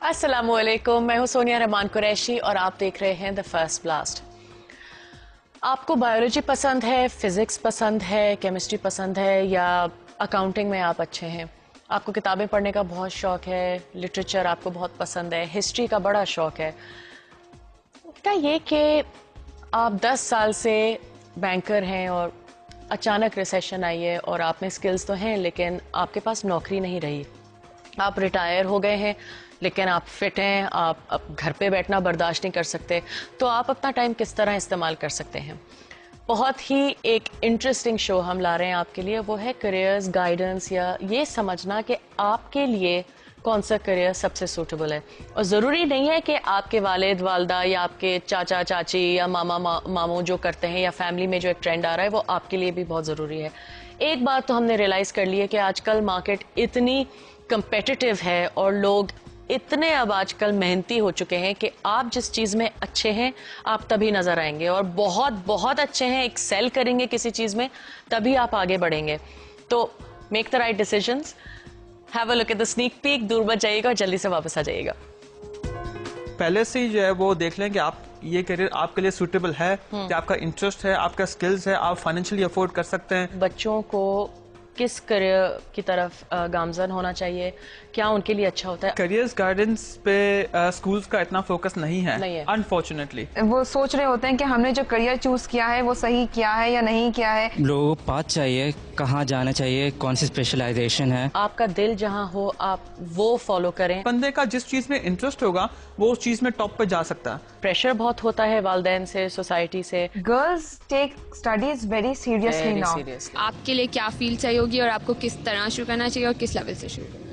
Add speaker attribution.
Speaker 1: अस्सलामुअलैकुम, मैं हूं सोनिया रहमान कुरैशी और आप देख रहे हैं द फर्स्ट ब्लास्ट। आपको बायोलॉजी पसंद है, फिजिक्स पसंद है, केमिस्ट्री पसंद है या अकाउंटिंग में आप अच्छे हैं? आपको किताबें पढ़ने का बहुत शौक है, लिटरेचर आपको बहुत पसंद है, हिस्ट्री का बड़ा शौक है। क्या ये कि आप 10 साल से बैंकर हैं और अचानक रिसेशन आई है और आप में स्किल्स तो हैं लेकिन आपके पास नौकरी नहीं रही, आप रिटायर हो गए हैं लेकिन आप फिट हैं, आप अब घर पे बैठना बर्दाश्त नहीं कर सकते, तो आप अपना टाइम किस तरह इस्तेमाल कर सकते हैं? बहुत ही एक इंटरेस्टिंग शो हम ला रहे हैं आपके लिए, वो है करियर्स गाइडेंस, या ये समझना कि आपके लिए कौन सा करियर सबसे सूटेबल है। और ज़रूरी नहीं है कि आपके वालिद वालदा या आपके चाचा चाची या मामू जो करते हैं या फैमिली में जो एक ट्रेंड आ रहा है वो आपके लिए भी बहुत ज़रूरी है। एक बात तो हमने रियलाइज़ कर ली है कि आजकल मार्केट इतनी कंपेटिटिव है और लोग इतने अब आजकल मेहनती हो चुके हैं कि आप जिस चीज़ में अच्छे हैं आप तभी नज़र आएंगे, और बहुत बहुत अच्छे हैं, एक्सेल करेंगे किसी चीज़ में, तभी आप आगे बढ़ेंगे। तो make the right decisions, have a look at the sneak peek, दूर मत जाइएगा और जल्दी से वापस आ जाइएगा।
Speaker 2: पहले से ही जो है वो देख लें कि आप ये करियर आपके लिए सूटेबल है, कि आपका इंटरेस्ट है, आपका स्किल्स है, आप फाइनेंशियली अफोर्ड कर सकते हैं।
Speaker 1: बच्चों को किस करियर की तरफ गामजन होना चाहिए, क्या उनके लिए अच्छा होता है?
Speaker 2: करियर्स गाइडेंस पे स्कूल्स का इतना फोकस नहीं है अनफॉर्चुनेटली।
Speaker 3: वो सोच रहे होते हैं कि हमने जो करियर चूज किया है वो सही किया है या नहीं किया है।
Speaker 4: लोगों को पाथ चाहिए, कहाँ जाना चाहिए, कौन सी स्पेशलाइजेशन है।
Speaker 1: आपका दिल जहाँ हो आप वो फॉलो करें।
Speaker 2: बंदे का जिस चीज में इंटरेस्ट होगा वो उस चीज में टॉप पे जा सकता है।
Speaker 1: प्रेशर बहुत होता है वालिदैन से, सोसाइटी से।
Speaker 3: Girls take studies very seriously now.
Speaker 5: आपके लिए क्या फील्ड चाहिए होगी और आपको किस तरह शुरू करना चाहिए और किस लेवल से शुरू करना।